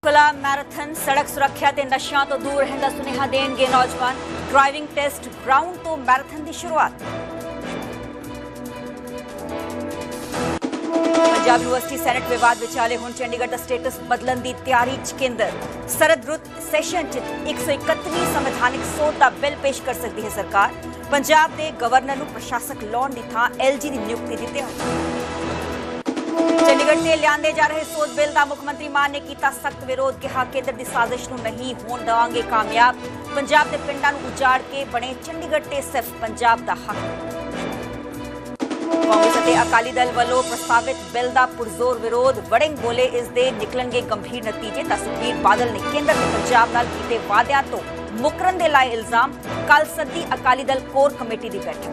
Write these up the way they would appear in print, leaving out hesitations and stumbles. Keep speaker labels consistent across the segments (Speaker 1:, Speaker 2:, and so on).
Speaker 1: Panchkula marathon सड़क सुरक्षा ते नशियां तो दूर रहने का सुनेहा देणगे नौजवान। ड्राइविंग टेस्ट ग्राउंड तो मैराथन की शुरुआत। पंजाब यूनिवर्सिटी सैनेट विवाद विचाले हुण चंडीगढ़ का स्टेटस बदलण की तैयारी च केंद्र। सरद रुत सैशन च 131वीं संवैधानिक सोध का बिल पेश कर सकती है सरकार। पंजाब के गवर्नर नूं प्रशासक लाउण की थां LG की नियुक्ति की तैयारी। चंडीगढ़ से लियांदे जा रहे सोध बिल का मुख्यमंत्री मान ने किया सख्त विरोध। कहा केंद्र की साजिश नूं नहीं होण देवांगे कामयाब। पंजाब के पिंडां नूं उजाड़ के बने चंडीगढ़ ते सिर्फ पंजाब का हक। कांग्रेस ते अकाली दल वालों प्रस्तावित बिल का पुरजोर विरोध। वड़िंग बोले इस दे निकलणगे गंभीर नतीजे। सुखबीर बादल ने केंद्र ते पंजाब नाल कीते वादियां तो मुकरन दे लाए इल्जाम। कल सदी अकाली दल कोर कमेटी की बैठक।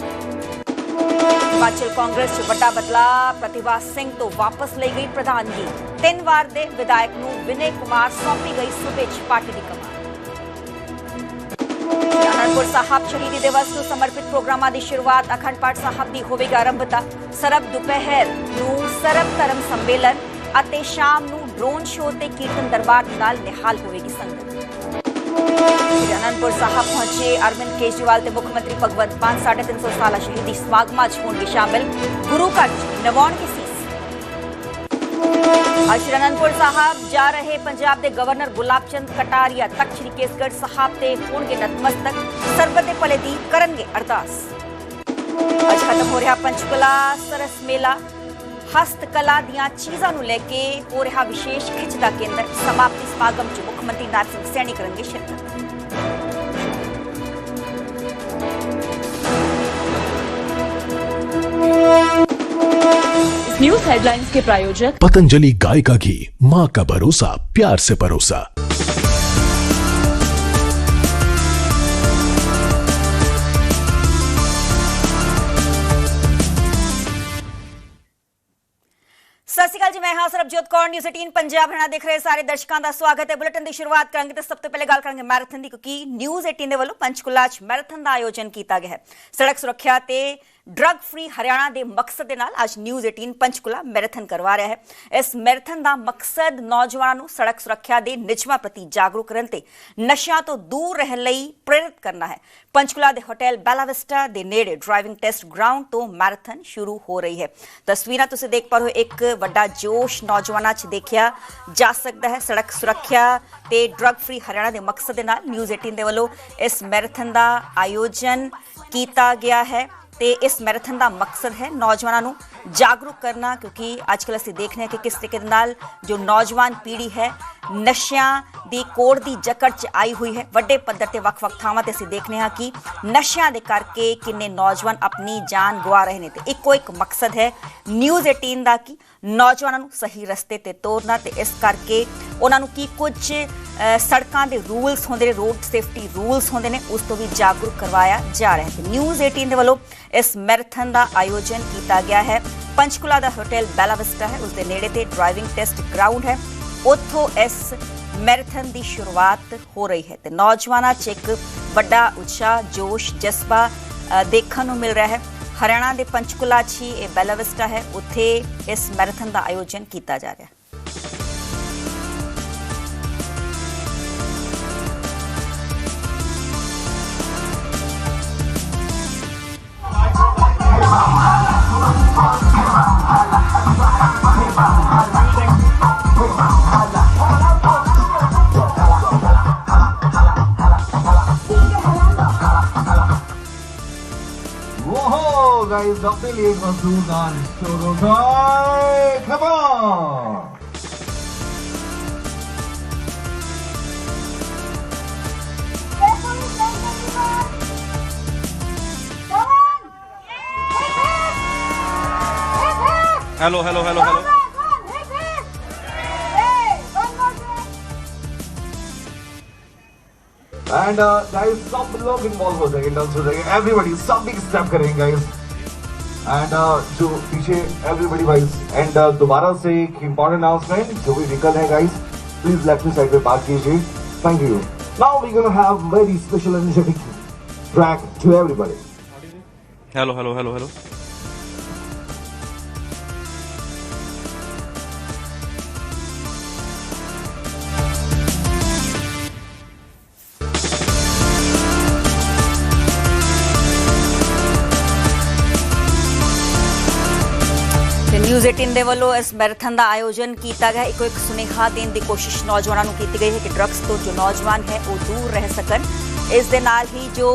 Speaker 1: हिमाचल कांग्रेस च वड्डा बदलाव। प्रतिभा सिंह तो वापस ली गई प्रधानगी। 3 वार दे विधायक नूं विनय कुमार सौंपी गई सूबे च पार्टी की कमान। आनंदपुर साहब शहीदी दिवस को समर्पित प्रोग्रामां की शुरुआत। अखंड पाठ साहब की होवेगी आरंभता। सरब दोपहर नूं सरब धर्म सम्मेलन अते शाम नूं ड्रोन शो ते कीर्तन दरबार नाल निहाल होवेगी संगत। आनंदपुर साहब पहुंचे अरविंद केजरीवाल ते मुख्यमंत्री भगवंत मान 350 साला शहीदी समागमां च होणगे शामिल। गुरु घर नवाउण की सीस। आज श्री आनंदपुर साहब जा रहे पंजाब के गवर्नर गुलाब चंद कटारिया तख्त श्री केसगढ़ साहब ते होणगे नतमस्तक। सरबत दे भले दी करनगे अरदास। आज खत्म हो रहा पंचकुला सरस मेला। हस्तकला दियां चीज़ां नूं लैके हो रहा विशेष खिच दा केंद्र। समाप्ति समागम च मुख्यमंत्री नाथ सिंह सैनी करनगे शिरकत।
Speaker 2: न्यूज हेडलाइंस के प्रायोजक
Speaker 3: पतंजलि गाय का घी, माँ का भरोसा, प्यार से परोसा।
Speaker 1: सत श्री अकाल जी, मैं हां सरबजोत कौर। न्यूज़ 18 पंजाब हरियाणा देख रहे सारे दर्शकों का स्वागत है। बुलेटिन की शुरुआत करेंगे तो सब तो पहले गल करेंगे मैराथन की, क्योंकि न्यूज़ 18 के वालों पंचकुला च मैराथन का आयोजन किया गया है। सड़क सुरक्षा ते ड्रग फ्री हरियाणा के मकसद के नाल आज न्यूज़ 18 पंचकुला मैराथन करवा रहा है। इस मैराथन का मकसद नौजवानों को सड़क सुरक्षा के नियमां प्रति जागरूक करने ते नशियां तो दूर रहने लई प्रेरित करना है। पंचकुला के होटल बेला विस्टा के नेड़े ड्राइविंग टेस्ट ग्राउंड तो मैराथन शुरू हो रही है। तस्वीरां तुसीं देख पा रहे हो, एक वड्डा जोश नौजवानों च देखा जा सकता है। सड़क सुरक्षा ते ड्रग फ्री हरियाणा के मकसद के नाल न्यूज़ 18 के वालों इस मैराथन का आयोजन किया गया है। ते इस मैराथन का मकसद है नौजवानों को जागरूक करना, क्योंकि आजकल असीं देखने हैं कि किस तरीके नाल जो नौजवान पीढ़ी है नशियां दी कोड़ दी जकड़ च आई हुई है। वड्डे पद्धर ते वख-वख थावां ते असीं देखने हैं कि नशियां दे करके किन्ने नौजवान अपनी जान गवा रहे हैं। ते इक्को एक मकसद है न्यूज़ 18 का कि नौजवानों को सही रस्ते ते तोरना। ते इस करके उन्होंने की कुछ सड़कों के रूल्स होंदे ने, रोड सेफ्टी रूल्स होंदे ने, उस तो भी जागरूक करवाया जा रहा है। न्यूज़ 18 के वालों इस मैराथन का आयोजन किया गया है। पंचकुला का होटल बेला विस्टा है, उसके नेड़े ते ड्राइविंग टेस्ट ग्राउंड है, उत्थों इस मैराथन की शुरुआत हो रही है। तो नौजवानों च एक बड़ा उत्साह, जोश, जज्बा देखने को मिल रहा है। हरियाणा के पंचकुला च ही बेला विस्टा है, उत्थे इस मैराथन का आयोजन किया जा रहा है।
Speaker 4: Whoa, guys, अपने लिए एक मजबूरदार शोरों का come on!
Speaker 5: Hello, hello, hello, hello.
Speaker 4: And guys, सब लोग इन्वॉल्व हो जाएंगे, डांस हो जाएंगे, everybody सब बिग स्टेप करेंगे guys. And जो पीछे everybody guys. And दोबारा से एक important announcement, जो भी व्हीकल है guys, please लेफ्ट साइड पे पार्क कीजिए. Thank you. Now we're gonna have very special energetic track to everybody.
Speaker 5: Hello, hello, hello, hello.
Speaker 1: News 18 ਦੇ ਵੱਲੋਂ ਇਸ ਮੈਰਾਥਨ ਦਾ ਆਯੋਜਨ ਕੀਤਾ ਗਿਆ। ਇੱਕ ਸੁਨੇਹਾ ਦੇਣ ਦੀ ਕੋਸ਼ਿਸ਼ ਨੌਜਵਾਨਾਂ ਨੂੰ ਕੀਤੀ ਗਈ ਹੈ ਕਿ ਡਰੱਗਸ ਤੋਂ ਜੋ ਨੌਜਵਾਨ ਹੈ ਉਹ ਦੂਰ ਰਹਿ ਸਕਣ। ਇਸ ਦੇ ਨਾਲ ਹੀ ਜੋ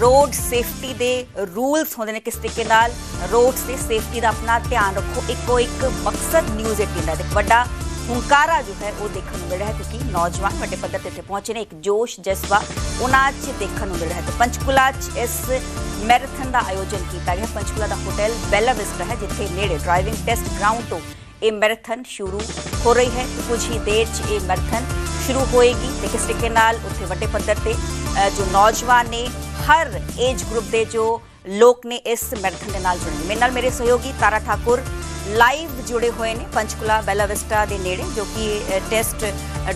Speaker 1: ਰੋਡ ਸੇਫਟੀ ਦੇ ਰੂਲਸ ਹੁੰਦੇ ਨੇ, ਕਿਸ ਤਰੀਕੇ ਨਾਲ ਰੋਡਸ ਤੇ ਸੇਫਟੀ ਦਾ ਆਪਣਾ ਧਿਆਨ ਰੱਖੋ, ਇੱਕੋ ਇੱਕ ਮਕਸਦ ਨਿਊਜ਼ 18 ਦਾ ਇੱਕ ਵੱਡਾ ਹੁੰਕਾਰਾ ਜੋ ਹੈ ਉਹ ਦੇਖਣ ਨੂੰ ਮਿਲ ਰਿਹਾ ਹੈ, ਕਿਉਂਕਿ ਨੌਜਵਾਨ ਵੱਡੇ ਪੱਧਰ ਤੇ ਇੱਥੇ ਪਹੁੰਚੇ ਨੇ। ਇੱਕ ਜੋਸ਼ ਜਜ਼ਬਾ ਉਹਨਾਂ 'ਚ ਦੇਖਣ ਨੂੰ ਮਿਲ ਰਿਹਾ ਹੈ। ਤੇ ਪੰਚਕੂਲਾ 'ਚ ਇਸ ਮੈਰਾਥਨ ਦਾ ਆਯੋਜਨ ਕੀਤਾ ਗਿਆ। ਪੰਚਕੂਲਾ ਦਾ ਹੋਟਲ ਬੈਲਾ ਵਿਸਟਾ ਹੈ, ਜਿੱਥੇ ਨੇੜੇ ਡਰਾਈਵਿੰਗ ਟੈਸਟ ਗਰਾਊਂਡ ਤੋਂ ਇਹ ਮੈਰਾਥਨ ਸ਼ੁਰੂ ਹੋ ਰਹੀ ਹੈ। ਕੁਝ ਹੀ ਦੇਰ 'ਚ ਇਹ ਮੈਰਾਥਨ ਸ਼ੁਰੂ ਹੋਏਗੀ ਤੇ ਕਿਸ ਤਰੀਕੇ ਨਾਲ ਉੱਥੇ ਵੱਡੇ ਪੱਧਰ ਤੇ ਜੋ ਨੌਜਵਾਨ ਨੇ, ਹਰ ਏਜ ਗਰੁੱਪ ਦੇ ਜੋ ਲੋਕ ਨੇ ਇਸ ਮੈਰਾਥਨ ਦੇ ਨਾਲ ਜੁੜਨਗੇ। ਮੇਰੇ ਨਾਲ ਮੇਰੇ ਸਹਿਯੋਗੀ ਤਾਰਾ ठाकुर लाइव जुड़े हुए हैं पंचकुला बेला विस्टा के नेड़े, जो कि टेस्ट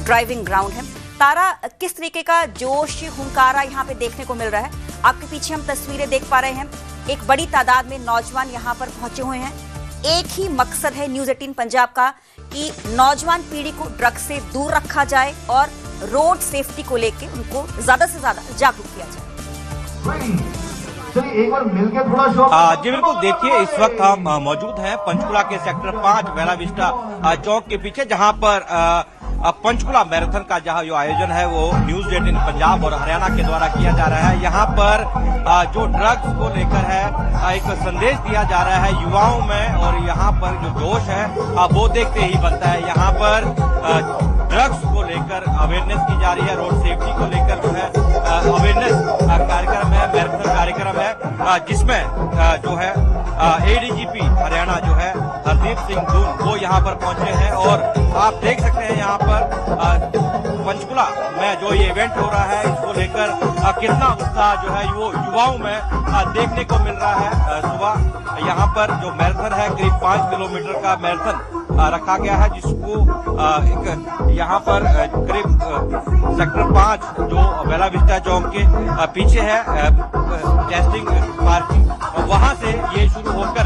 Speaker 1: ड्राइविंग ग्राउंड है। तारा, किस तरीके का जोश हुंकारा यहाँ पे देखने को मिल रहा है? आपके पीछे हम तस्वीरें देख पा रहे हैं, एक बड़ी तादाद में नौजवान यहाँ पर पहुंचे हुए हैं। एक ही मकसद है न्यूज़ 18 पंजाब का कि नौजवान पीढ़ी को ड्रग्स से दूर रखा जाए और रोड सेफ्टी को लेकर उनको ज़्यादा से ज़्यादा जागरूक किया जाए।
Speaker 4: चलिए एक बार मिलकर थोड़ा शो।
Speaker 5: जी बिल्कुल, देखिए इस वक्त हम मौजूद हैं पंचकुला के सेक्टर 5 बेला विस्टा चौक के पीछे, जहां पर पंचकुला मैराथन का जहां जो आयोजन है वो न्यूज़ 18 पंजाब और हरियाणा के द्वारा किया जा रहा है। यहाँ पर जो ड्रग्स को लेकर है एक संदेश दिया जा रहा है युवाओं में, और यहाँ पर जो जोश है वो देखते ही बनता है। यहाँ पर ड्रग्स को लेकर अवेयरनेस की जा रही है, रोड सेफ्टी को लेकर जो है अवेयरनेस कार्यक्रम है, मैराथन कार्यक्रम है, जिसमें जो है एडीजीपी हरियाणा जो है हरदीप सिंह दून वो यहाँ पर पहुंचे हैं। और आप देख सकते हैं यहाँ पर पंचकुला में जो ये इवेंट हो रहा है, इसको लेकर कितना उत्साह जो है वो युवाओं में देखने को मिल रहा है। सुबह यहाँ पर जो मैराथन है, करीब 5 किलोमीटर का मैराथन रखा गया है, जिसको एक यहाँ पर करीब सेक्टर 5 जो बेला विस्टा चौक के पीछे है टेस्टिंग पार्किंग, वहां से ये शुरू होकर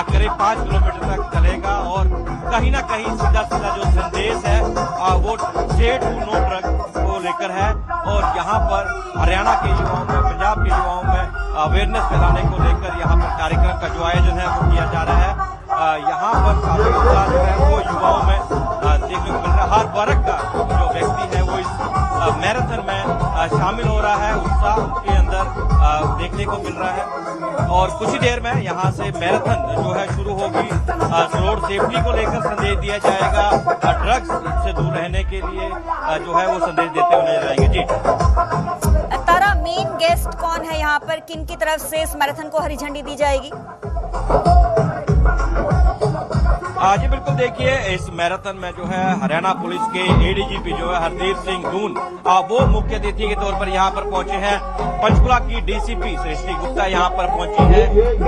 Speaker 5: करीब 5 किलोमीटर तक चलेगा। और कहीं ना कहीं सीधा सीधा जो संदेश है वो स्टेट टू नो ड्रग्स को लेकर है। और यहाँ पर हरियाणा के युवाओं में, पंजाब के युवाओं में अवेयरनेस फैलाने को लेकर यहाँ पर कार्यक्रम का जो आयोजन है वो किया जा रहा है। यहाँ पर काफी उत्साह जो है वो युवाओं में देखने को मिल रहा है। हर वर्ग का जो व्यक्ति है वो इस मैराथन में शामिल हो रहा है, उत्साह उनके अंदर देखने को मिल रहा है। और कुछ ही देर में यहाँ से मैराथन जो है शुरू होगी। रोड सेफ्टी को लेकर संदेश दिया जाएगा, ड्रग्स से दूर रहने के लिए जो है वो संदेश देते हुए नजर आएंगे। जी
Speaker 1: तारा, मेन गेस्ट कौन है यहाँ पर, किन की तरफ से इस मैराथन को हरी झंडी दी जाएगी?
Speaker 5: जी बिल्कुल, देखिए इस मैराथन में जो है हरियाणा पुलिस के एडीजीपी जो है हरदीप सिंह दून वो मुख्य अतिथि के तौर पर यहाँ पर पहुंचे हैं। पंचकुला की डीसीपी सृष्टि गुप्ता यहाँ पर पहुंची है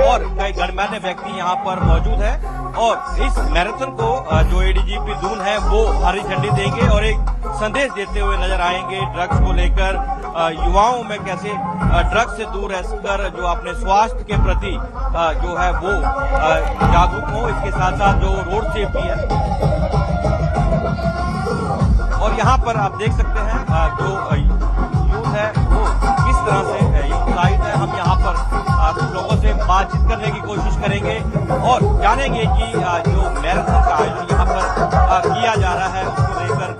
Speaker 5: और कई गणमान्य व्यक्ति यहाँ पर मौजूद है। और इस मैराथन को जो एडीजीपी दून है वो हरी झंडी देंगे और एक संदेश देते हुए नजर आएंगे ड्रग्स को लेकर, युवाओं में कैसे ड्रग्स से दूर रहकर जो अपने स्वास्थ्य के प्रति जो है वो जागरूक हो। इसके साथ साथ जो रोड सेफ्टी है, और यहाँ पर आप देख सकते हैं जो यूथ है वो किस तरह से उत्साहित है। हम यहाँ पर कुछ लोगों से बातचीत करने की कोशिश करेंगे और जानेंगे कि जो मैराथन का आयोजन यहाँ पर किया जा रहा है उसको लेकर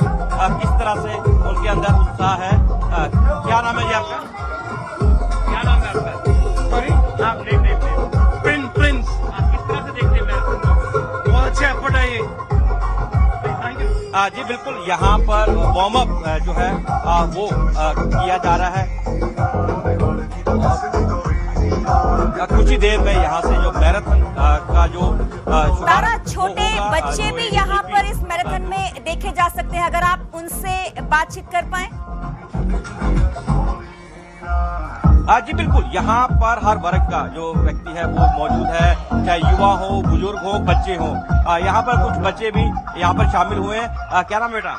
Speaker 5: किस तरह से उनके अंदर उत्साह है। क्या नाम है जी आपका? क्या नाम है आपका? सॉरी, आप नहीं प्रिंस। आप किस तरह से देखते हैं मैराथन को? बहुत अच्छा एफर्ट है ये। जी बिल्कुल, यहाँ पर वार्म अप जो है वो किया जा रहा है। कुछ ही देर में यहाँ से जो मैराथन का जो
Speaker 1: तारा, छोटे बच्चे भी यहाँ पर इस मैराथन में देखे जा सकते हैं, अगर आप उनसे बातचीत कर पाए।
Speaker 5: जी बिल्कुल, यहाँ पर हर वर्ग का जो व्यक्ति है वो मौजूद है, चाहे युवा हो, बुजुर्ग हो, बच्चे हो। यहाँ पर कुछ बच्चे भी यहाँ पर शामिल हुए हैं। क्या नाम बेटा?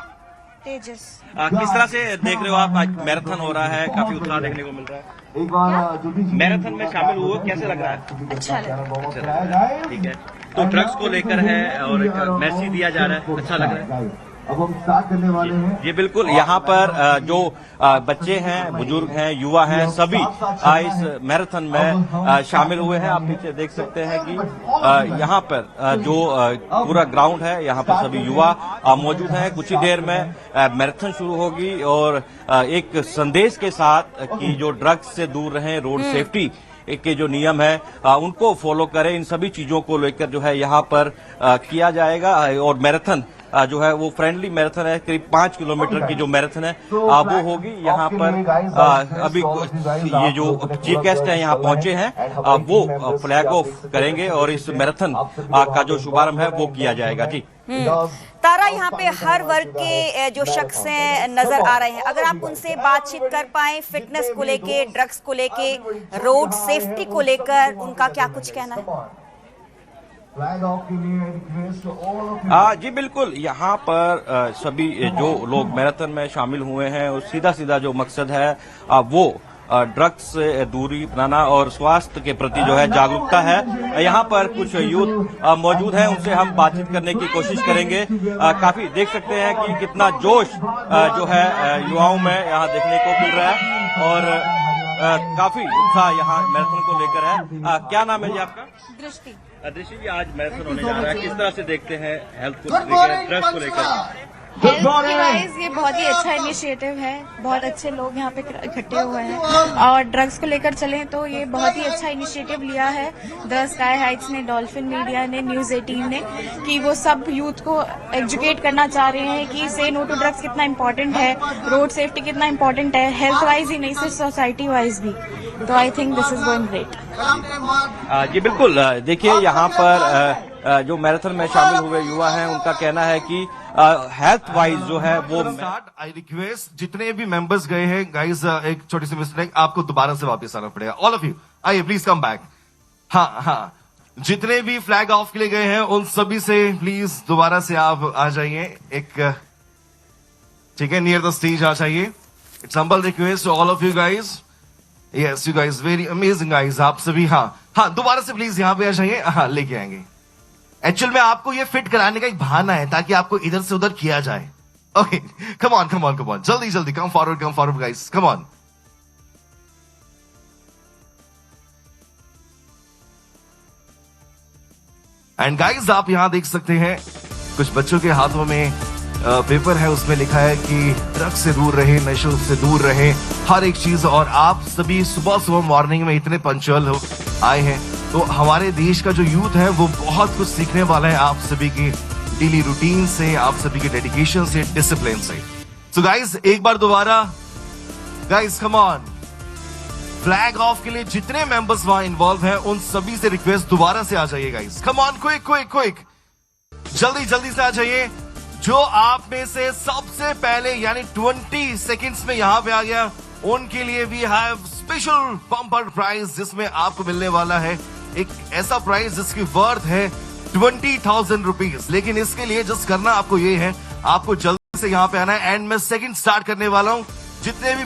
Speaker 1: तेजस।
Speaker 5: किस तरह से देख रहे हो आप, आज मैराथन हो रहा है, काफी उत्साह देखने को मिल रहा है।
Speaker 4: एक बार जो भी
Speaker 5: मैराथन में शामिल हुए, कैसे लग रहा है?
Speaker 1: अच्छा लग रहा है।
Speaker 5: ठीक है, तो ड्रग्स को लेकर है और एक मैसेज दिया जा रहा है, अच्छा लग रहा है।
Speaker 4: अब हम स्टार्ट करने वाले हैं।
Speaker 5: ये बिल्कुल यहाँ पर जो बच्चे हैं, बुजुर्ग हैं, युवा हैं, सभी इस मैराथन में शामिल हुए हैं। आप नीचे देख सकते हैं कि यहाँ पर जो पूरा ग्राउंड है, यहाँ पर सभी युवा मौजूद हैं। कुछ ही देर में मैराथन शुरू होगी और एक संदेश के साथ कि जो ड्रग्स से दूर रहें, रोड सेफ्टी के जो नियम है उनको फॉलो करें, इन सभी चीजों को लेकर जो है यहाँ पर किया जाएगा। और मैराथन जो है वो फ्रेंडली मैराथन है, करीब 5 किलोमीटर की जो मैराथन है वो होगी। यहाँ पर अभी ये जो चीफ गेस्ट हैं यहाँ पहुंचे हैं, वो फ्लैग ऑफ करेंगे और इस मैराथन का जो शुभारंभ है वो किया जाएगा। जी
Speaker 1: तारा, यहाँ पे हर वर्ग के जो शख्स हैं नजर आ रहे हैं, अगर आप उनसे बातचीत कर पाए फिटनेस को लेके, ड्रग्स को लेके, रोड सेफ्टी को लेकर, उनका क्या कुछ कहना है?
Speaker 5: जी बिल्कुल, यहाँ पर सभी जो लोग मैराथन में शामिल हुए हैं और सीधा सीधा जो मकसद है वो ड्रग्स से दूरी बनाना और स्वास्थ्य के प्रति जो है जागरूकता है। यहाँ पर कुछ यूथ मौजूद हैं, उनसे हम बातचीत करने की कोशिश करेंगे। काफी देख सकते हैं कि कितना जोश जो है युवाओं में यहाँ देखने को मिल रहा है और काफी उत्साह यहाँ मैराथन को लेकर है। क्या नाम है जी आपका?
Speaker 1: दृष्टि।
Speaker 5: दृष्टि जी, आज मैराथन होने जा रहा है, किस तरह से देखते हैं हेल्थ को लेकर, ड्रग्स को लेकर?
Speaker 6: हेल्थ के वाइज ये बहुत ही अच्छा इनिशिएटिव है, बहुत अच्छे लोग यहाँ पे इकट्ठे हुए हैं और ड्रग्स को लेकर चलें तो ये बहुत ही अच्छा इनिशिएटिव लिया है द स्काई हाइट्स ने, डॉल्फिन मीडिया ने, न्यूज 18 ने, कि वो सब यूथ को एजुकेट करना चाह रहे हैं कि से नो टू ड्रग्स कितना इम्पोर्टेंट है, रोड सेफ्टी कितना इम्पोर्टेंट है, हेल्थ वाइज ही नहीं सिर्फ सोसाइटी वाइज भी। तो I think this is going great.
Speaker 5: जी बिल्कुल, देखिए यहाँ पर जो मैराथन में शामिल हुए युवा हैं उनका कहना है कि हेल्थ वाइज जो है वो
Speaker 7: आई रिक्वेस्ट जितने भी मेंबर्स गए हैं गाइस, एक छोटी सी मिस्टेक, आपको दोबारा से वापस आना पड़ेगा। ऑल ऑफ यू आइए प्लीज कम बैक। हाँ, जितने भी फ्लैग ऑफ के लिए गए हैं उन सभी से प्लीज दोबारा से आप आ जाइए, एक ठीक है, नियर द स्टेज आ जाइए। It's humble request all of you guys. Yes you guys very amazing guys, आप सभी हाँ दोबारा से प्लीज यहाँ पे आ जाइए। हाँ, लेके आएंगे। एक्चुअल में आपको ये फिट कराने का एक बहाना है ताकि आपको इधर से उधर किया जाए। ओके, कम ऑन जल्दी come forward guys, come on. And guys, आप यहां देख सकते हैं कुछ बच्चों के हाथों में पेपर है, उसमें लिखा है कि ड्रग्स से दूर रहे, नशों से दूर रहे, हर एक चीज। और आप सभी सुबह मॉर्निंग में इतने पंक्चुअल आए हैं, तो हमारे देश का जो यूथ है वो बहुत कुछ सीखने वाला है आप सभी की डेली रूटीन से, आप सभी के डेडिकेशन से, डिसिप्लिन से। सो गाइस, एक बार दोबारा guys, come on. Flag off के लिए जितने मेंबर्स वहां इन्वॉल्व हैं उन सभी से रिक्वेस्ट दोबारा से आ जाइए गाइस, कम ऑन, क्विक, जल्दी से आ जाइए। जो आप में से सबसे पहले यानी 20 सेकेंड्स में यहां पे आ गया, उनके लिए we have special bumper prize, जिसमें आपको मिलने वाला है एक ऐसा प्राइज जिसकी वर्थ है 20,000 रुपीज। लेकिन इसके लिए जस्ट करना आपको ये है, आपको जल्दी से यहाँ पे आना है। एंड मैं सेकंड स्टार्ट करने वाला हूँ। जितने भी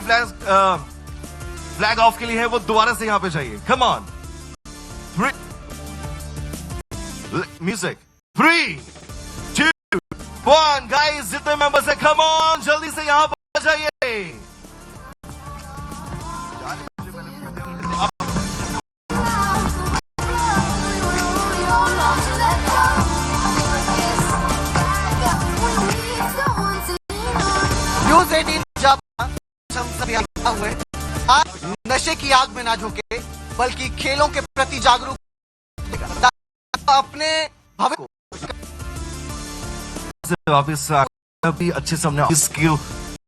Speaker 7: फ्लैग ऑफ के लिए है वो दोबारा से यहाँ पे चाहिए। कम ऑन, म्यूजिक, 3, 2, 1 गाइस, जितने मेंबर्स है कम ऑन, जल्दी से यहाँ पर जाइए।
Speaker 8: न्यूज 18 जब हम सभी हुए, आज नशे की आग में ना झोंके बल्कि खेलों के प्रति जागरूक अपने भविष्य को
Speaker 7: वापस अभी अच्छे सामने स्किल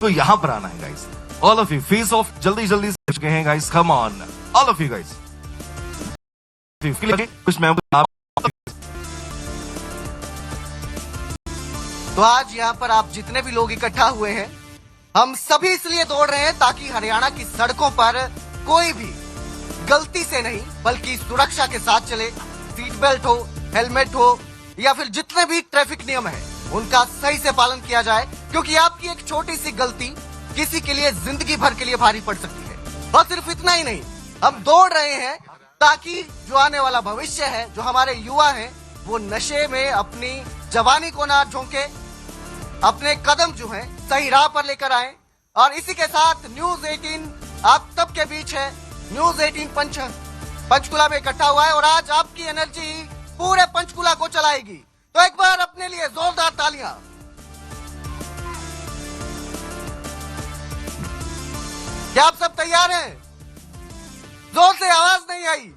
Speaker 7: तो यहाँ पर आना है guys. All of you face of जल्दी से चुके हैं guys, come on all of you guys. कुछ मेंबर
Speaker 8: तो आज यहाँ पर आप जितने भी लोग इकट्ठा हुए हैं, हम सभी इसलिए दौड़ रहे हैं ताकि हरियाणा की सड़कों पर कोई भी गलती से नहीं बल्कि सुरक्षा के साथ चले। सीट बेल्ट हो, हेलमेट हो या फिर जितने भी ट्रैफिक नियम है उनका सही से पालन किया जाए, क्योंकि आपकी एक छोटी सी गलती किसी के लिए जिंदगी भर के लिए भारी पड़ सकती है। और सिर्फ इतना ही नहीं, हम दौड़ रहे हैं ताकि जो आने वाला भविष्य है, जो हमारे युवा हैं, वो नशे में अपनी जवानी को ना झोंके, अपने कदम जो हैं सही राह पर लेकर आए। और इसी के साथ न्यूज 18 आप सबके बीच है। न्यूज 18 पंचकुला में इकट्ठा हुआ है और आज आपकी एनर्जी पूरे पंचकुला को चलाएगी। तो एक बार अपने लिए जोरदार तालियां। क्या आप सब तैयार हैं? जोर से आवाज नहीं आई।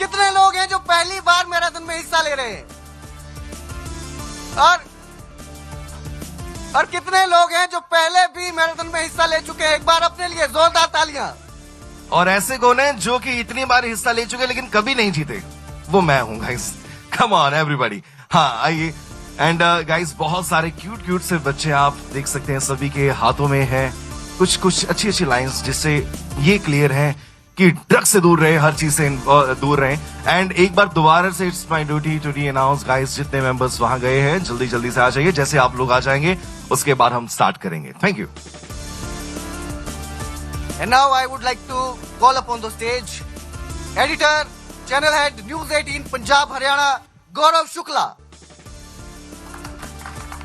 Speaker 8: कितने लोग हैं जो पहली बार मैराथन में हिस्सा ले रहे हैं? और कितने लोग हैं जो पहले भी मैराथन में हिस्सा ले चुके हैं? एक बार अपने लिए जोरदार तालियां।
Speaker 7: और ऐसे कौन है जो कि इतनी बार हिस्सा ले चुके लेकिन कभी नहीं जीते? वो मैं हूं गाइस। Come on everybody. हाँ आइए। एंड गाइस बहुत सारे क्यूट से बच्चे आप देख सकते हैं, सभी के हाथों में है कुछ अच्छी लाइंस जिससे ये क्लियर है कि ड्रग्स से दूर रहे, हर चीज से दूर रहे। एंड एक बार दोबारा से it's my duty to the announce guys, जितने मेंबर्स वहां गए हैं जल्दी से आ जाइए। जैसे आप लोग आ जाएंगे उसके बाद हम स्टार्ट करेंगे। Thank you.
Speaker 8: And now I would like to call upon the stage editor, channel head, News 18 Punjab Haryana, Gaurav Shukla.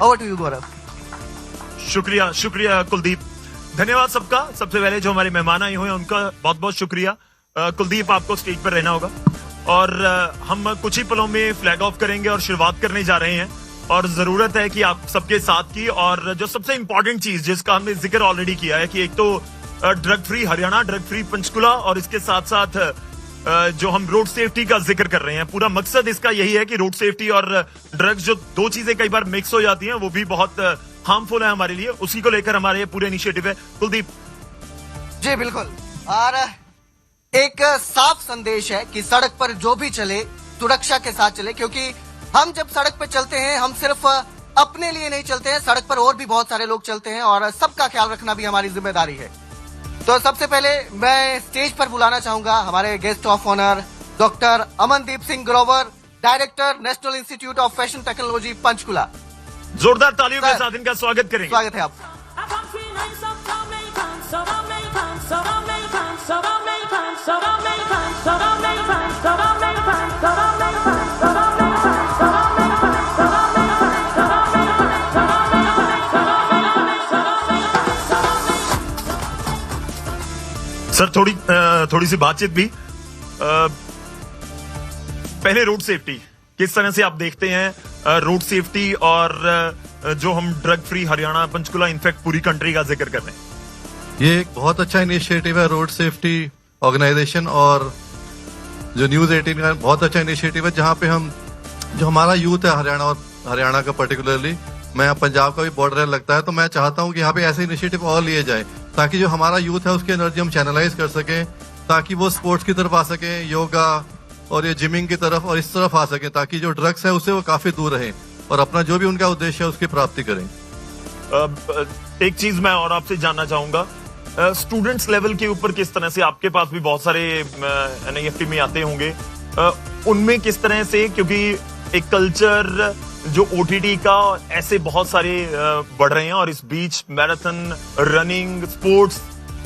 Speaker 8: Over to you, Gaurav.
Speaker 9: शुक्रिया कुलदीप। धन्यवाद सबका। सबसे पहले जो हमारे मेहमान आए हुए हैं उनका बहुत बहुत शुक्रिया। कुलदीप आपको स्टेज पर रहना होगा और हम कुछ ही पलों में फ्लैग ऑफ करेंगे और शुरुआत करने जा रहे हैं। और जरूरत है कि आप सबके साथ की, और जो सबसे इंपॉर्टेंट चीज जिसका हमने जिक्र ऑलरेडी किया है कि एक तो drug free Haryana, drug free Panchkula, और इसके साथ साथ जो हम रोड सेफ्टी का जिक्र कर रहे हैं, पूरा मकसद इसका यही है कि रोड सेफ्टी और ड्रग्स जो दो चीजें कई बार मिक्स हो जाती हैं वो भी बहुत हार्मफुल है हमारे लिए। उसी को लेकर हमारे ये पूरे इनिशिएटिव है। कुलदीप
Speaker 8: जी बिल्कुल। और एक साफ संदेश है कि सड़क पर जो भी चले सुरक्षा के साथ चले, क्योंकि हम जब सड़क पर चलते हैं हम सिर्फ अपने लिए नहीं चलते हैं, सड़क पर और भी बहुत सारे लोग चलते हैं और सबका ख्याल रखना भी हमारी जिम्मेदारी है। तो सबसे पहले मैं स्टेज पर बुलाना चाहूंगा हमारे guest of honour doctor Amandeep Singh Grover, director National Institute of Fashion Technology Panchkula.
Speaker 9: जोरदार तालियों के साथ इनका स्वागत करेंगे।
Speaker 8: स्वागत है आप।
Speaker 9: सर थोड़ी सी बातचीत भी। पहले रोड सेफ्टी किस तरह से आप देखते हैं रोड सेफ्टी और जो हम drug free Haryana Panchkula in fact पूरी कंट्री का जिक्र कर रहे हैं?
Speaker 10: ये एक बहुत अच्छा इनिशिएटिव है रोड सेफ्टी ऑर्गेनाइजेशन, और जो न्यूज 18 का बहुत अच्छा इनिशिएटिव है, जहाँ पे हम जो हमारा यूथ है हरियाणा का पर्टिकुलरली, मैं पंजाब का भी बॉर्डर लगता है, तो मैं चाहता हूँ कि यहाँ पे ऐसे इनिशिएटिव और लिए जाए ताकि जो हमारा यूथ है उसकी एनर्जी हम चैनलाइज कर सकें, ताकि वो स्पोर्ट्स की तरफ आ सके, योगा और ये जिमिंग की तरफ और इस तरफ आ सके, ताकि जो ड्रग्स है उससे वो काफी दूर रहे और अपना जो भी उनका उद्देश्य है उसकी प्राप्ति करें।
Speaker 9: एक चीज मैं और आपसे जानना चाहूंगा, स्टूडेंट्स लेवल के ऊपर किस तरह से, आपके पास भी बहुत सारे NIFT में आते होंगे, उनमें किस तरह से, क्योंकि एक कल्चर जो OTT का ऐसे बहुत सारे बढ़ रहे हैं और इस बीच मैराथन, रनिंग, स्पोर्ट्स,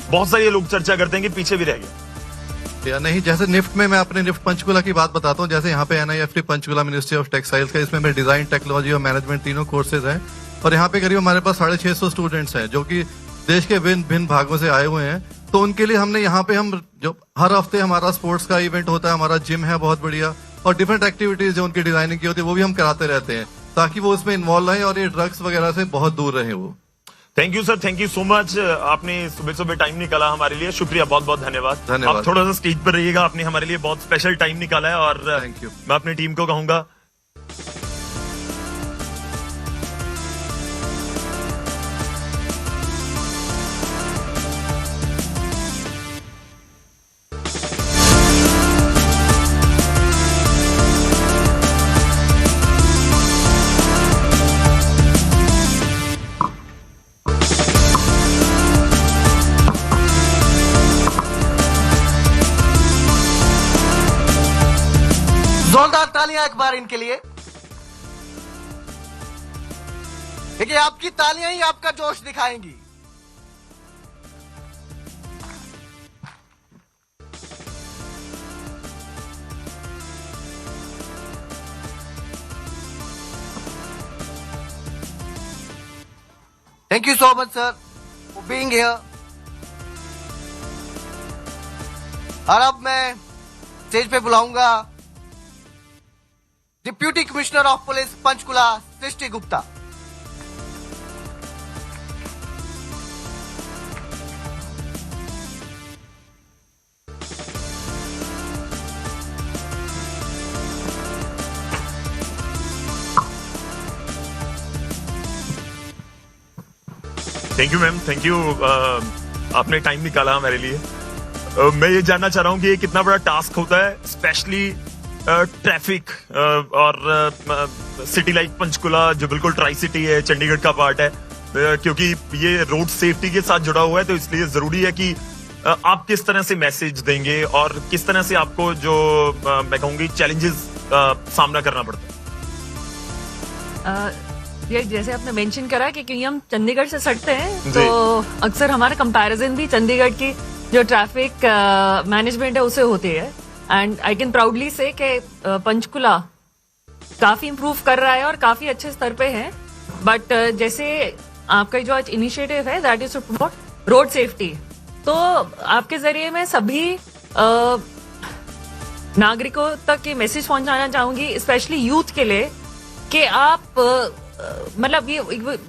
Speaker 9: बहुत सारे लोग चर्चा करते हैं कि पीछे भी रह गए
Speaker 10: या नहीं। जैसे निफ्ट में मैं अपने निफ्ट पंचकुला की बात बताता हूँ, जैसे यहाँ पे NIFT Panchkula ministry of textiles का, इसमें डिजाइन, टेक्नोलॉजी और मैनेजमेंट तीनों कोर्सेज हैं, और यहाँ पे करीब हमारे पास 650 स्टूडेंट्स हैं जो कि देश के भिन्न भागों से आए हुए हैं। तो उनके लिए हमने यहाँ पे हम जो हर हफ्ते हमारा स्पोर्ट्स का इवेंट होता है, हमारा जिम है बहुत बढ़िया, और डिफरेंट एक्टिविटीज जो उनकी डिजाइनिंग की होती है वो भी हम कराते रहते हैं ताकि वो उसमें इन्वॉल्व रहे और ये ड्रग्स वगैरह से बहुत दूर रहे वो।
Speaker 9: Thank you sir, thank you so much. आपने सुबह टाइम निकाला हमारे लिए, शुक्रिया, बहुत बहुत धन्यवाद। आप थोड़ा सा स्टेज पर रहिएगा, आपने हमारे लिए बहुत स्पेशल टाइम निकाला है और
Speaker 10: थैंक यू।
Speaker 9: मैं अपनी टीम को कहूंगा
Speaker 8: जोरदार तालियां एक बार इनके लिए। देखिए आपकी तालियां ही आपका जोश दिखाएंगी। Thank you so much sir for being here. और अब मैं स्टेज पे बुलाऊंगा deputy commissioner of police Panchkula Srishti Gupta.
Speaker 9: Thank you ma'am, thank you, आपने टाइम निकाला मेरे लिए। मैं ये जानना चाह रहा हूँ कि ये कितना बड़ा टास्क होता है, स्पेशली ट्रैफिक और सिटी लाइक पंचकुला जो बिल्कुल ट्राई सिटी है, चंडीगढ़ का पार्ट है, क्योंकि ये रोड सेफ्टी के साथ जुड़ा हुआ है, तो इसलिए जरूरी है कि आप किस तरह से मैसेज देंगे और किस तरह से आपको जो मैं कहूँगी चैलेंजेस सामना करना पड़ता
Speaker 2: है। ये जैसे आपने मेंशन करा कि क्योंकि हम चंडीगढ़ से सटते हैं तो अक्सर हमारा कंपैरिजन भी चंडीगढ़ की जो ट्रैफिक मैनेजमेंट है उसे होती है। एंड आई कैन प्राउडली से कि पंचकुला काफी इम्प्रूव कर रहा है और काफी अच्छे स्तर पे है। बट जैसे आपका जो आज इनिशिएटिव है that is to promote road safety, तो आपके जरिए मैं सभी नागरिकों तक ये मैसेज पहुंचाना चाहूंगी, स्पेशली यूथ के लिए, कि आप मतलब ये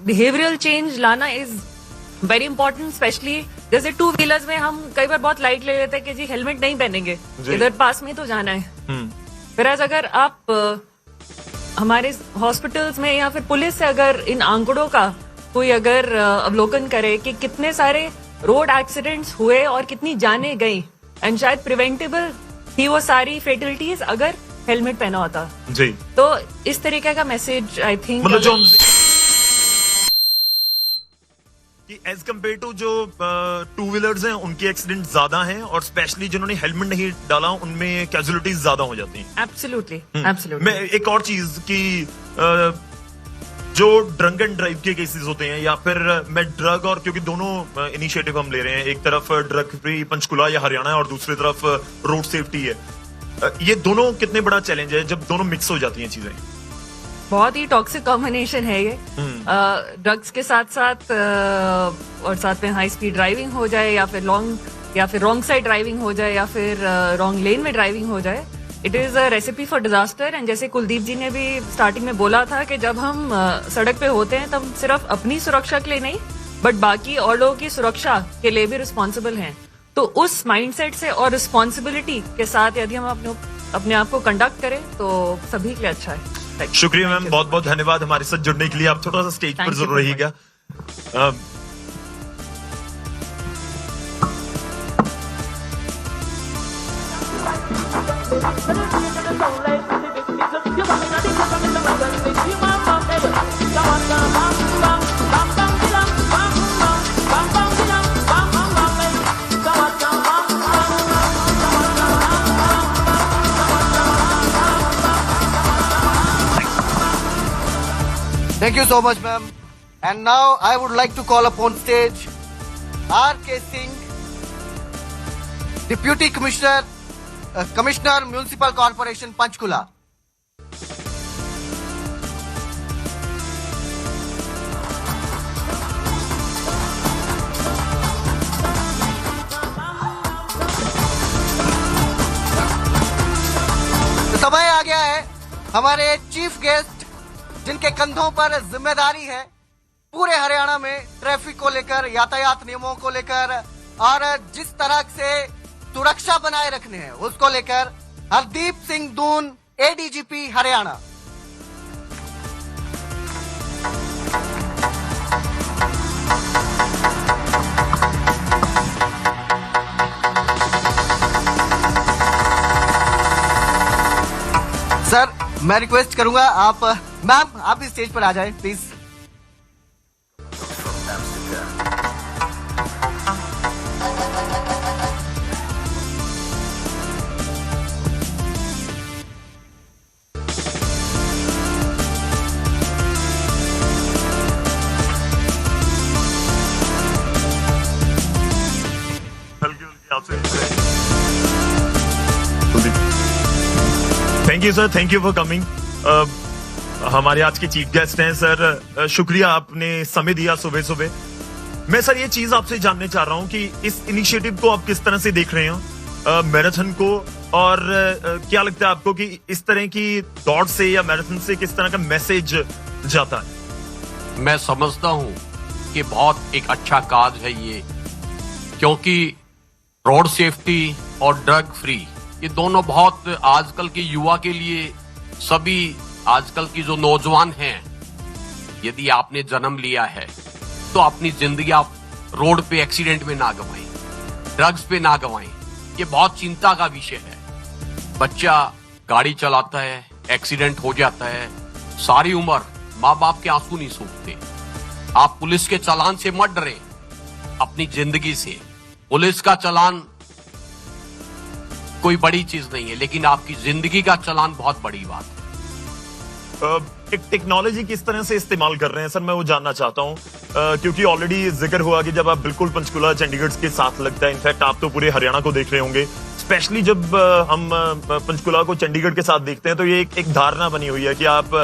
Speaker 2: बिहेवियरल चेंज लाना इज वेरी इंपॉर्टेंट। स्पेशली जैसे टू व्हीलर्स में हम कई बार बहुत लाइट ले लेते हैं कि जी हेलमेट नहीं पहनेंगे, इधर पास में तो जाना है। फिर अगर आप हमारे हॉस्पिटल्स में या फिर पुलिस से अगर इन आंकड़ों का कोई अगर अवलोकन करे कि कितने सारे रोड एक्सीडेंट्स हुए और कितनी जाने गई, एंड शायद प्रिवेंटेबल थी वो सारी फेटलिटीज अगर हेलमेट पहना होता
Speaker 9: जी,
Speaker 2: तो इस तरीके का मैसेज आई थिंक
Speaker 9: मतलब जो कि एज कम्पेयर टू जो टू व्हीलर्स हैं उनके एक्सीडेंट ज्यादा हैं, और स्पेशली जिन्होंने हेलमेट नहीं डाला उनमें कैजुअलिटीज ज्यादा हो जाती हैं।
Speaker 2: Absolutely absolutely.
Speaker 9: मैं एक और चीज कि जो ड्रंक एंड ड्राइव के केसेस होते हैं, या फिर मैं ड्रग और, क्योंकि दोनों इनिशिएटिव हम ले रहे हैं, एक तरफ ड्रग फ्री पंचकुला या हरियाणा है और दूसरी तरफ रोड सेफ्टी है, ये दोनों कितने बड़ा चैलेंज है जब दोनों मिक्स हो जाती हैं चीजें?
Speaker 2: बहुत ही टॉक्सिक कॉम्बिनेशन है ये। ड्रग्स के साथ साथ और साथ में हाई स्पीड ड्राइविंग हो जाए, या फिर रॉन्ग साइड ड्राइविंग हो जाए, या फिर रॉन्ग लेन में ड्राइविंग हो जाए, it is a recipe for disaster. And जैसे कुलदीप जी ने भी स्टार्टिंग में बोला था कि जब हम सड़क पे होते हैं तब सिर्फ अपनी सुरक्षा के लिए नहीं बट बाकी और लोगों की सुरक्षा के लिए भी रिस्पॉन्सिबल हैं। तो उस माइंडसेट से और रिस्पॉन्सिबिलिटी के साथ यदि हम अपने आप को कंडक्ट करें तो सभी के लिए अच्छा है।
Speaker 9: शुक्रिया मैम, बहुत बहुत धन्यवाद हमारे साथ जुड़ने के लिए। आप थोड़ा सा स्टेज पर जरूर रहिएगा।
Speaker 8: Thank you so much, ma'am. And now I would like to call upon stage R.K. Singh, Deputy Commissioner, Municipal Corporation, Panchkula. तो समय आ गया है हमारे चीफ गेस्ट, जिनके कंधों पर जिम्मेदारी है पूरे हरियाणा में ट्रैफिक को लेकर, यातायात नियमों को लेकर और जिस तरह से सुरक्षा बनाए रखने हैं उसको लेकर, हरदीप सिंह दून, एडीजीपी हरियाणा। सर मैं रिक्वेस्ट करूंगा आप, मैम आप इस स्टेज पर आ जाएं please.
Speaker 9: Thank you sir, thank you for coming. हमारे आज के चीफ गेस्ट हैं सर। शुक्रिया आपने समय दिया सुबह सुबह। मैं सर ये चीज आपसे जानने चाह रहा हूं कि इस इनिशिएटिव को आप किस तरह से देख रहे हो, मैराथन को, और क्या लगता है आपको कि इस तरह की दौड़ से या मैराथन से किस तरह का मैसेज जाता है?
Speaker 11: मैं समझता हूं कि बहुत एक अच्छा काज है ये, क्योंकि रोड सेफ्टी और ड्रग फ्री ये दोनों बहुत आजकल के युवा के लिए, सभी आजकल की जो नौजवान हैं, यदि आपने जन्म लिया है तो अपनी जिंदगी आप रोड पे एक्सीडेंट में ना गंवाएं, ड्रग्स पे ना गंवाएं। ये बहुत चिंता का विषय है। बच्चा गाड़ी चलाता है, एक्सीडेंट हो जाता है, सारी उम्र माँ बाप के आंसू नहीं सूखते। आप पुलिस के चालान से मत डरें, अपनी जिंदगी से। पुलिस का चालान कोई बड़ी चीज नहीं है, लेकिन आपकी जिंदगी का चालान बहुत बड़ी बात है।
Speaker 9: एक टेक्नोलॉजी किस तरह से इस्तेमाल कर रहे हैं सर, मैं वो जानना चाहता हूं, क्योंकि ऑलरेडी जिक्र हुआ कि जब आप बिल्कुल पंचकुला चंडीगढ़ के साथ लगता है, इनफैक्ट आप तो पूरे हरियाणा को देख रहे होंगे, स्पेशली जब हम पंचकुला को चंडीगढ़ के साथ देखते हैं तो ये एक धारणा बनी हुई है कि आप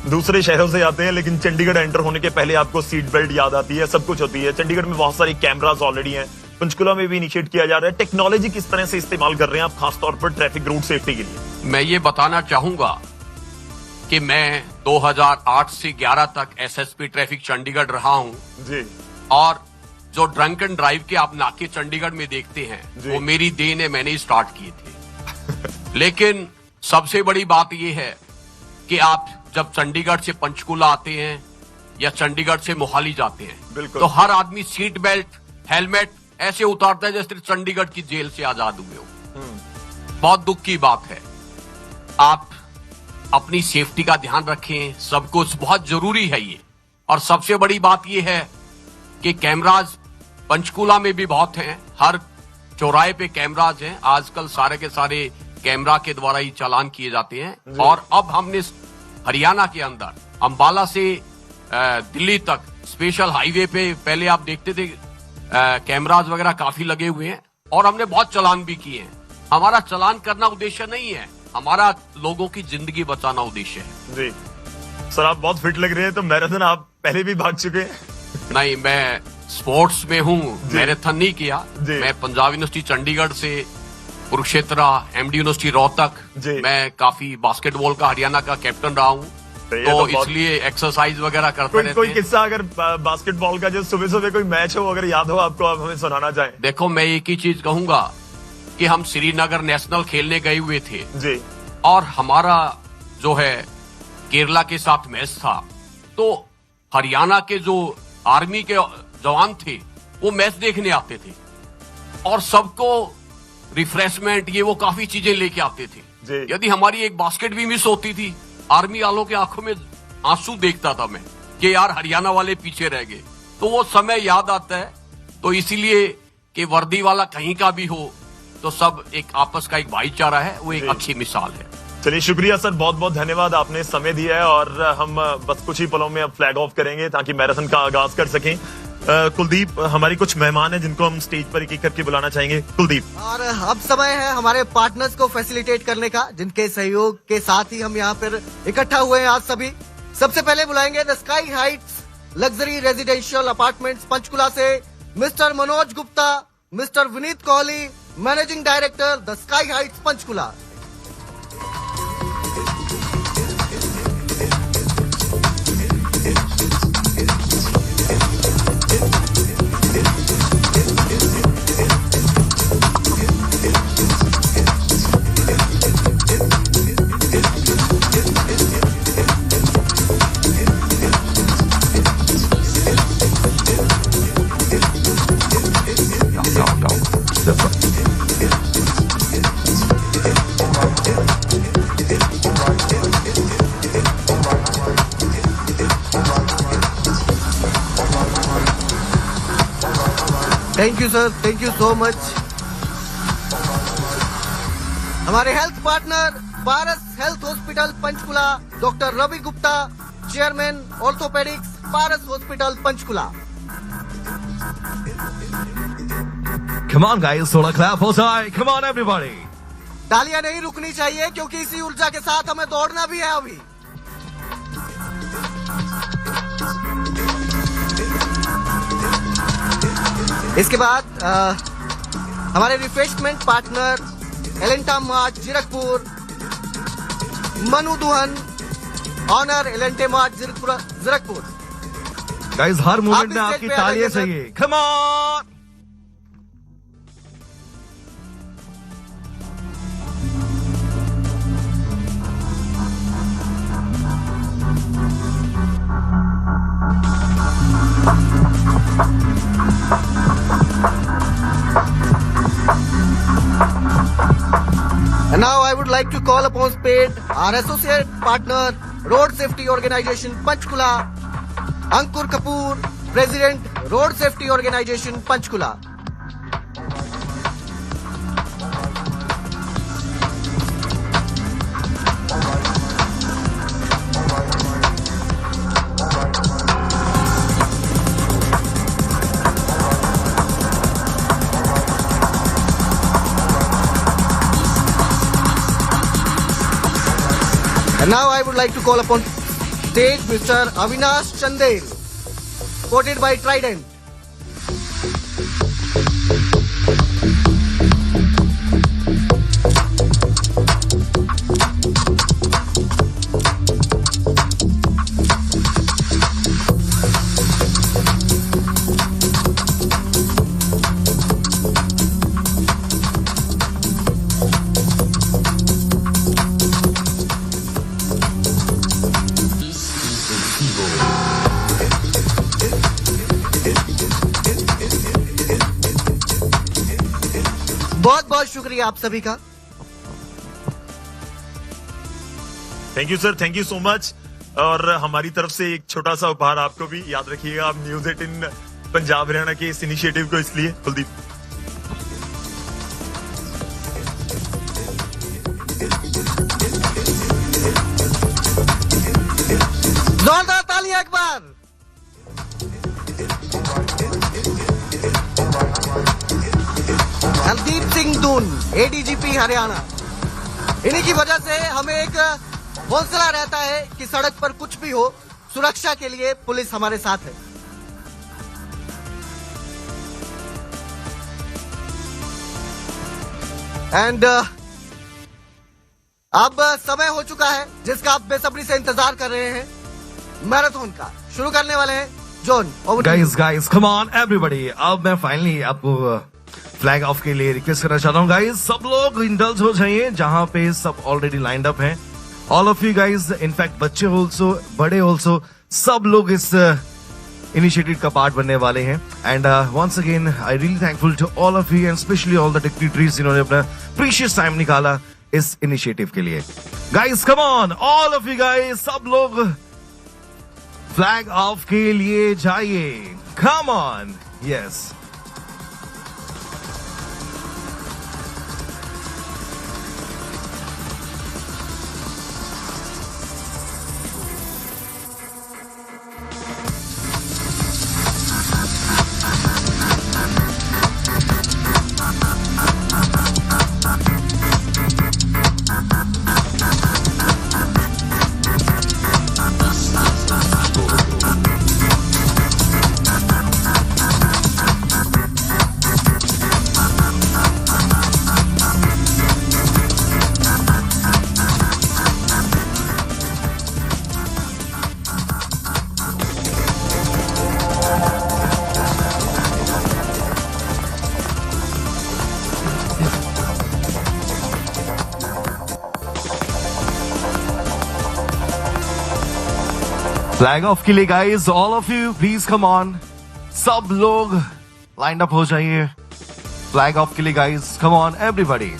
Speaker 9: दूसरे शहरों से आते हैं, लेकिन चंडीगढ़ एंटर होने के पहले आपको सीट बेल्ट याद आती है, सब कुछ होती है। चंडीगढ़ में बहुत सारी कैमरास ऑलरेडी हैं, पंचकुला में भी इनिशिएट किया जा रहा है। टेक्नोलॉजी किस तरह से इस्तेमाल कर रहे हैं आप, खासतौर पर ट्रैफिक रोड सेफ्टी के लिए?
Speaker 11: मैं ये बताना चाहूंगा कि मैं 2008 से 11 तक एसएसपी ट्रैफिक चंडीगढ़ रहा हूं
Speaker 9: जी,
Speaker 11: और जो ड्रंक एंड ड्राइव के आप नाके चंडीगढ़ में देखते हैं वो मेरी देन है, मैंने स्टार्ट किए थे। लेकिन सबसे बड़ी बात यह है कि आप जब चंडीगढ़ से पंचकुला आते हैं या चंडीगढ़ से मोहाली जाते हैं तो हर आदमी सीट बेल्ट, हेलमेट ऐसे उतारता है जैसे चंडीगढ़ की जेल से आजाद हुए हो। बहुत दुख की बात है। आप अपनी सेफ्टी का ध्यान रखें, सब कुछ बहुत जरूरी है ये। और सबसे बड़ी बात ये है कि कैमराज पंचकुला में भी बहुत हैं, हर चौराहे पे कैमराज हैं। आजकल सारे के सारे कैमरा के द्वारा ही चालान किए जाते हैं। और अब हमने हरियाणा के अंदर अंबाला से दिल्ली तक स्पेशल हाईवे पे पहले आप देखते थे कैमराज वगैरह काफी लगे हुए हैं, और हमने बहुत चालान भी किए हैं। हमारा चालान करना उद्देश्य नहीं है, हमारा लोगों की जिंदगी बचाना उद्देश्य है।
Speaker 9: जी सर, आप बहुत फिट लग रहे हैं, तो मैराथन आप पहले भी भाग चुके हैं?
Speaker 11: नहीं, मैं स्पोर्ट्स में हूँ, मैराथन नहीं किया। मैं पंजाब यूनिवर्सिटी चंडीगढ़ से कुरुक्षेत्र, एमडी यूनिवर्सिटी रोहतक, मैं काफी बास्केटबॉल का हरियाणा का कैप्टन रहा हूँ, तो इसलिए एक्सरसाइज वगैरह करते रहते हैं।
Speaker 9: कोई किस्सा अगर बास्केटबॉल का जो सुबह सुबह कोई मैच हो, अगर याद हो आपको, आप हमें सुनाना चाहें?
Speaker 11: देखो, मैं एक ही चीज कहूंगा कि हम श्रीनगर नेशनल खेलने गए हुए थे
Speaker 9: जी,
Speaker 11: और हमारा जो है केरला के साथ मैच था, तो हरियाणा के जो आर्मी के जवान थे वो मैच देखने आते थे, और सबको रिफ्रेशमेंट ये वो काफी चीजें लेके आते थे। यदि हमारी एक बास्केट भी मिस होती थी, आर्मी वालों के आंखों में आंसू देखता था मैं कि यार हरियाणा वाले पीछे रह गए। तो वो समय याद आता है। तो इसीलिए कि वर्दी वाला कहीं का भी हो तो सब एक आपस का एक भाईचारा है, वो एक अच्छी मिसाल है।
Speaker 9: चलिए, शुक्रिया सर, बहुत बहुत धन्यवाद, आपने समय दिया है। और हम बस कुछ ही पलों में अब फ्लैग ऑफ करेंगे ताकि मैराथन का आगाज कर सकें। कुलदीप, हमारी कुछ मेहमान हैं जिनको हम स्टेज पर एक-एक करके बुलाना चाहेंगे। कुलदीप।
Speaker 8: और अब समय है हमारे पार्टनर्स को फैसिलिटेट करने का, जिनके सहयोग के साथ ही हम यहाँ पर इकट्ठा हुए हैं आज सभी। सबसे पहले बुलाएंगे the sky heights luxury residential apartments Panchkula से mister Manoj Gupta, mister Vineet Kohli, managing director the sky heights Panchkula. Thank you sir, thank you so much. हमारे health partner Paras health hospital Panchkula, doctor Ravi Gupta, chairman orthopaedics Paras hospital Panchkula.
Speaker 7: Come on guys, थोड़ा clap हो जाए। Come on everybody।
Speaker 8: तालियां नहीं रुकनी चाहिए क्योंकि इसी ऊर्जा के साथ हमें दौड़ना भी है अभी। इसके बाद हमारे refreshment partner Elanta mart Zirakpur, Manu Duhan, owner Elante mart Zirakpur.
Speaker 7: Guys हर मूवमेंट
Speaker 8: इस
Speaker 7: में
Speaker 8: स्टेज
Speaker 7: आपकी
Speaker 8: पे आ
Speaker 7: तालियां
Speaker 8: जाइए,
Speaker 7: चाहिए। Come on.
Speaker 8: And now I would like to call upon stage our associate partner, Road Safety Organization Panchkula, Ankur Kapoor, President, Road Safety Organization Panchkula. And now I would like to call upon stage Mr. Avinash Chandel, quoted by Trident. बहुत बहुत शुक्रिया आप सभी का।
Speaker 9: Thank you sir, thank you so much. और हमारी तरफ से एक छोटा सा उपहार आपको भी, याद रखिएगा आप न्यूज 18 पंजाब हरियाणा के इस इनिशिएटिव को, इसलिए कुलदीप।
Speaker 8: जोरदार तालियां एक बार। हरदीप सिंह दून, एडीजीपी हरियाणा। इन्हीं की वजह से हमें एक हौसला रहता है कि सड़क पर कुछ भी हो, सुरक्षा के लिए पुलिस हमारे साथ है। एंड अब समय हो चुका है जिसका आप बेसब्री से इंतजार कर रहे हैं, मैराथन का। शुरू करने वाले हैं John.
Speaker 7: Guys come on everybody. अब मैं फाइनली आपको फ्लैग ऑफ के लिए रिक्वेस्ट करना चाहता हूँ। गाइस सब लोग इंडल्ज हो जाइए, जहां पे सब ऑलरेडी लाइंड अप हैं। All of you guys, in fact बच्चे ऑल्सो, बड़े ऑल्सो, सब लोग इस इनिशिएटिव का पार्ट बनने वाले हैं। And once again I really thankful to all of you and specially all the dignitaries जिन्होंने अपना प्रीशियस टाइम निकाला इस इनिशिएटिव के लिए। Guys come on, all of you guys, सब लोग फ्लैग ऑफ के लिए जाइए। Come on, yes. Flag off के लिए guys, all of you please come on, सब लोग लाइन अप हो जाइए फ्लैग ऑफ के लिए guys. Come on everybody.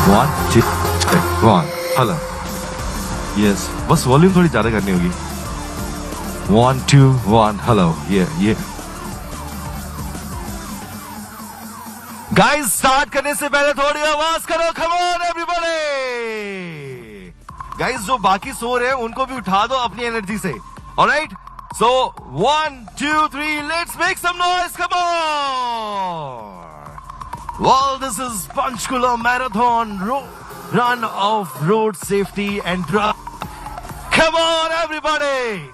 Speaker 7: 1 2 1 hello yes बस वॉल्यूम थोड़ी ज्यादा करनी होगी 1 2 1 हेलो ये गाइस स्टार्ट करने से पहले थोड़ी आवाज करो कम ऑन एवरीबॉडी गाइस जो बाकी सो रहे हैं उनको भी उठा दो अपनी एनर्जी से all right so 1 2 3 let's make some noise come on well this is Panchkula marathon run of road safety and drug come on everybody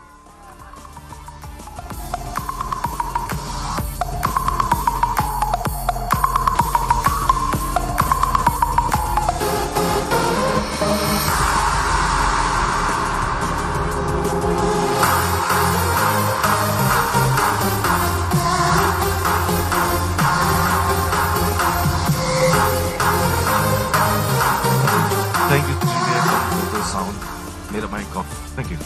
Speaker 7: Thank you, for the sound. Made a mic off. Thank you.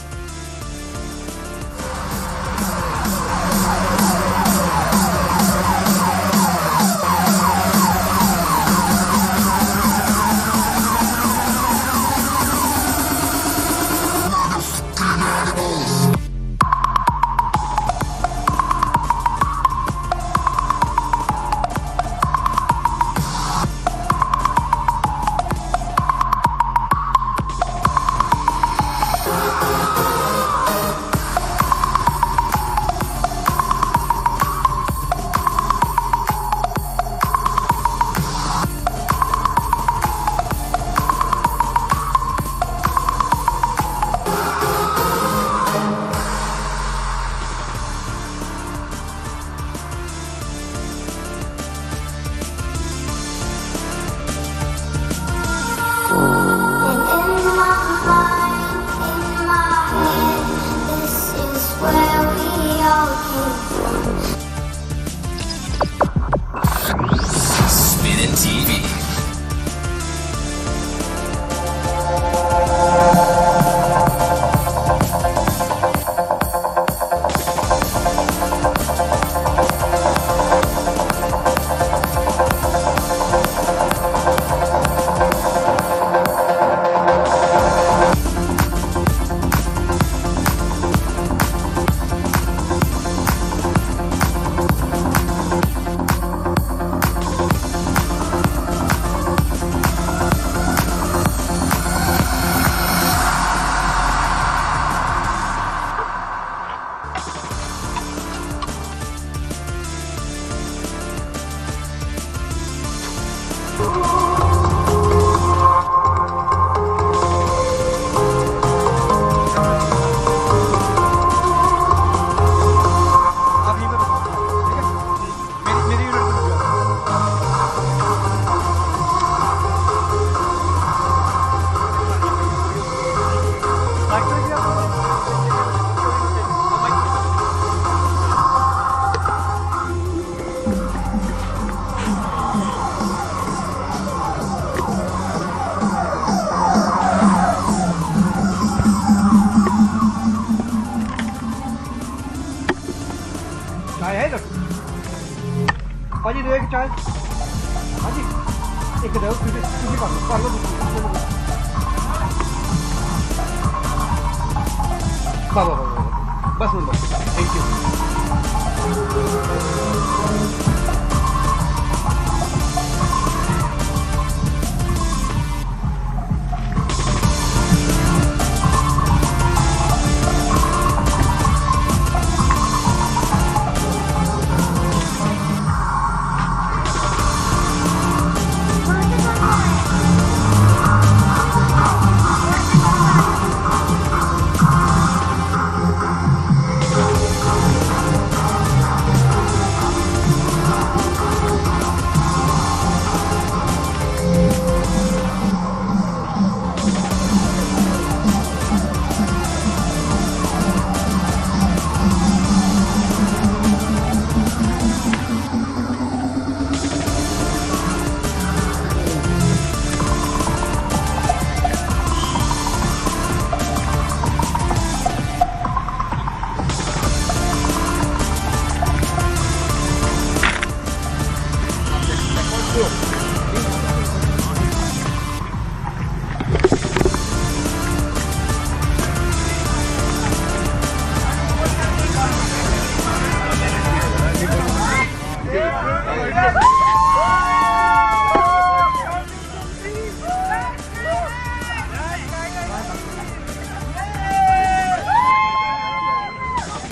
Speaker 12: ਭਾਜੀ ਦੋ ਇੱਕ ਚਾਹ ਹਾਂਜੀ ਇੱਕ ਦਿਓ ਤੁਸੀਂ ਕਰ ਲਓ ਬਸ ਥੈਂਕ ਯੂ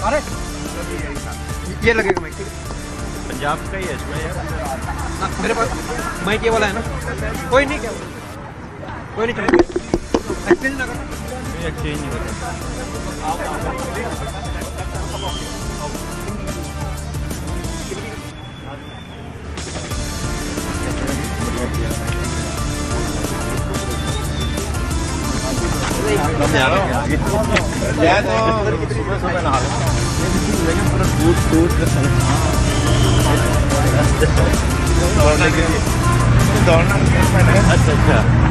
Speaker 12: अरे ये लगेगा माइक
Speaker 5: पंजाब का ही है इसमें यार।
Speaker 12: ना मेरे पास माइक ये वाला है ना, कोई नहीं, क्या कोई नहीं, चलेगा एक्सचेंज ना करना,
Speaker 5: एक्सचेंज नहीं होता। सुबह सुबह नहा लेकिन पूरा दूध दौड़ना अच्छा अच्छा